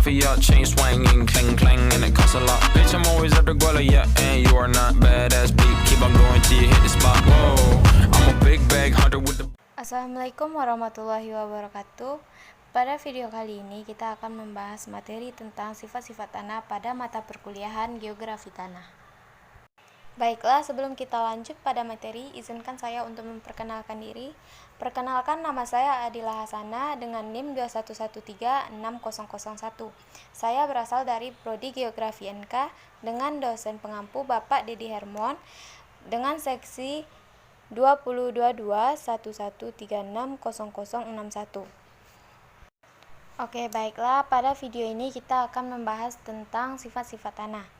for your chain swinging, clang clang, and it costs a lot. Bitch, I'm always at the guala, yeah, and you are not badass beat. Keep on going till you hit the spot. Whoa, I'm a big bag hunter with the. Assalamualaikum warahmatullahi wabarakatuh. Pada video kali ini kita akan membahas materi tentang sifat-sifat tanah pada mata perkuliahan Geografi Tanah. Baiklah, sebelum kita lanjut pada materi, izinkan saya untuk memperkenalkan diri. Perkenalkan, nama saya Adila Hasana dengan NIM 211360001. Saya berasal dari Prodi Geografi NK dengan dosen pengampu Bapak Dedi Hermon dengan seksi 202211360061. Oke, baiklah, pada video ini kita akan membahas tentang sifat-sifat tanah.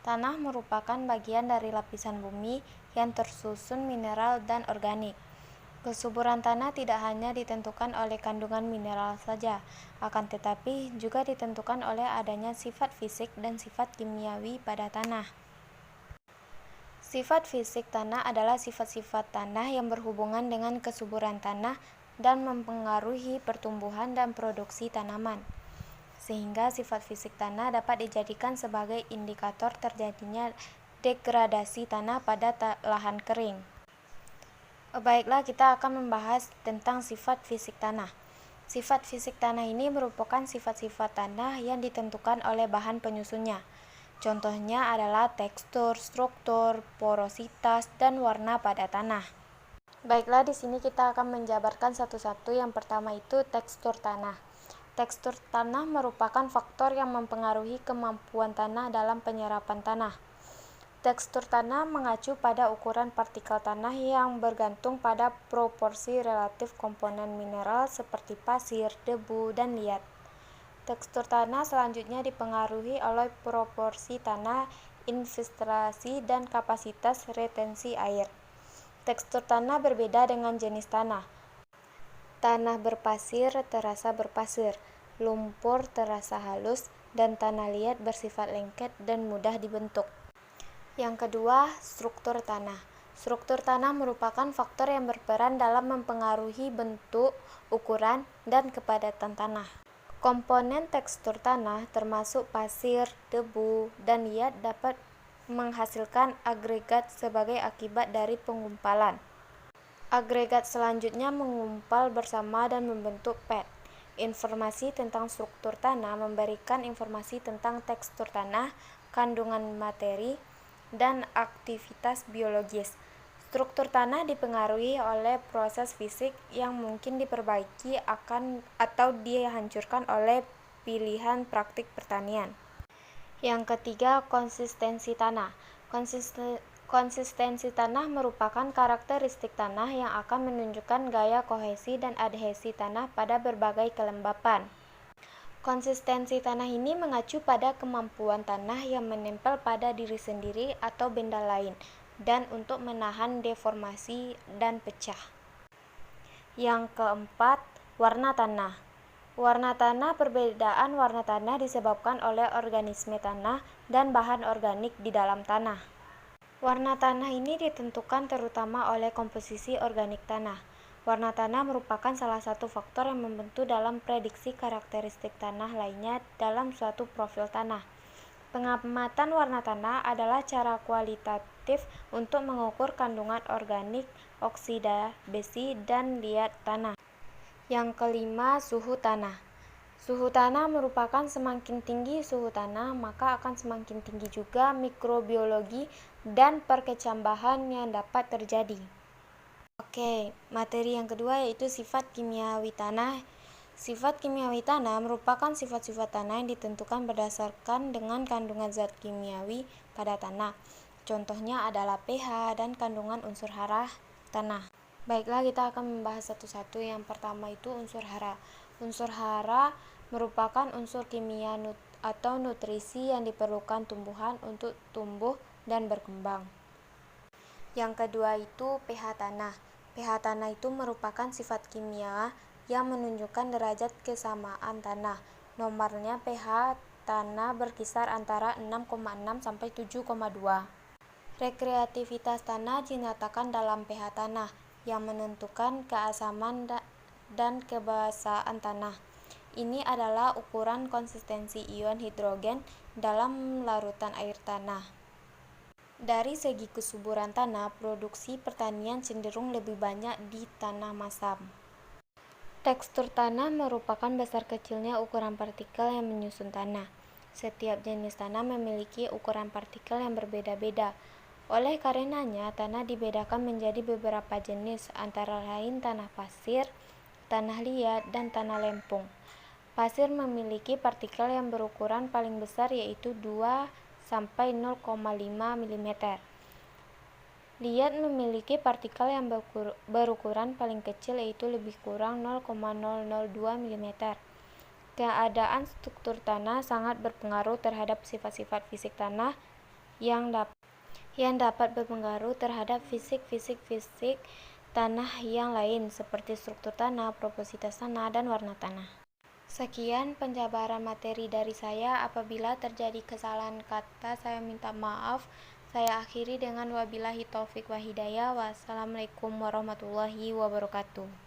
Tanah merupakan bagian dari lapisan bumi yang tersusun mineral dan organik. Kesuburan tanah tidak hanya ditentukan oleh kandungan mineral saja, akan tetapi juga ditentukan oleh adanya sifat fisik dan sifat kimiawi pada tanah. Sifat fisik tanah adalah sifat-sifat tanah yang berhubungan dengan kesuburan tanah dan mempengaruhi pertumbuhan dan produksi tanaman, sehingga sifat fisik tanah dapat dijadikan sebagai indikator terjadinya degradasi tanah pada lahan kering. Baiklah, kita akan membahas tentang sifat fisik tanah. Sifat fisik tanah ini merupakan sifat-sifat tanah yang ditentukan oleh bahan penyusunnya. Contohnya adalah tekstur, struktur, porositas, dan warna pada tanah. Baiklah, di sini kita akan menjabarkan satu-satu. Yang pertama itu tekstur tanah. Tekstur tanah merupakan faktor yang mempengaruhi kemampuan tanah dalam penyerapan tanah. Tekstur tanah mengacu pada ukuran partikel tanah yang bergantung pada proporsi relatif komponen mineral seperti pasir, debu, dan liat. Tekstur tanah selanjutnya dipengaruhi oleh proporsi tanah, infiltrasi, dan kapasitas retensi air. Tekstur tanah berbeda dengan jenis tanah. Tanah berpasir terasa berpasir, lumpur terasa halus, dan tanah liat bersifat lengket dan mudah dibentuk. Yang kedua, struktur tanah. Struktur tanah merupakan faktor yang berperan dalam mempengaruhi bentuk, ukuran, dan kepadatan tanah. Komponen tekstur tanah termasuk pasir, debu, dan liat dapat menghasilkan agregat sebagai akibat dari penggumpalan. Agregat selanjutnya mengumpal bersama dan membentuk pad. Informasi tentang struktur tanah memberikan informasi tentang tekstur tanah, kandungan materi, dan aktivitas biologis. Struktur tanah dipengaruhi oleh proses fisik yang mungkin diperbaiki atau dihancurkan oleh pilihan praktik pertanian. Yang ketiga, konsistensi tanah. Konsistensi tanah merupakan karakteristik tanah yang akan menunjukkan gaya kohesi dan adhesi tanah pada berbagai kelembapan. Konsistensi tanah ini mengacu pada kemampuan tanah yang menempel pada diri sendiri atau benda lain, dan untuk menahan deformasi dan pecah. Yang keempat, warna tanah. Warna tanah, perbedaan warna tanah disebabkan oleh organisme tanah dan bahan organik di dalam tanah. Warna tanah ini ditentukan terutama oleh komposisi organik tanah. Warna tanah merupakan salah satu faktor yang membantu dalam prediksi karakteristik tanah lainnya dalam suatu profil tanah. Pengamatan warna tanah adalah cara kualitatif untuk mengukur kandungan organik, oksida, besi, dan liat tanah. Yang kelima, suhu tanah. Suhu tanah merupakan semakin tinggi suhu tanah, maka akan semakin tinggi juga mikrobiologi dan perkecambahan yang dapat terjadi. Oke, materi yang kedua yaitu sifat kimiawi tanah. Sifat kimiawi tanah merupakan sifat-sifat tanah yang ditentukan berdasarkan dengan kandungan zat kimiawi pada tanah. Contohnya adalah pH dan kandungan unsur hara tanah. Baiklah, kita akan membahas satu-satu. Yang pertama itu unsur hara. Unsur hara merupakan unsur kimia atau nutrisi yang diperlukan tumbuhan untuk tumbuh dan berkembang. Yang kedua itu pH tanah. pH tanah itu merupakan sifat kimia yang menunjukkan derajat kesamaan tanah. Normalnya pH tanah berkisar antara 6,6 sampai 7,2. Rekreativitas tanah dinyatakan dalam pH tanah yang menentukan keasaman dan kebasaan tanah. Ini adalah ukuran konsistensi ion hidrogen dalam larutan air tanah. Dari segi kesuburan tanah, produksi pertanian cenderung lebih banyak di tanah masam. Tekstur tanah merupakan besar kecilnya ukuran partikel yang menyusun tanah. Setiap jenis tanah memiliki ukuran partikel yang berbeda-beda. Oleh karenanya, tanah dibedakan menjadi beberapa jenis, antara lain tanah pasir, tanah liat, dan tanah lempung. Pasir memiliki partikel yang berukuran paling besar yaitu 2 sampai 0,5 mm. Liat memiliki partikel yang berukuran paling kecil yaitu lebih kurang 0,002 mm. Keadaan struktur tanah sangat berpengaruh terhadap sifat-sifat fisik tanah yang dapat berpengaruh terhadap fisik tanah yang lain seperti struktur tanah, porositas tanah, dan warna tanah. Sekian penjabaran materi dari saya. Apabila terjadi kesalahan kata, saya minta maaf. Saya akhiri dengan wabillahi taufik wa hidayah. Wassalamualaikum warahmatullahi wabarakatuh.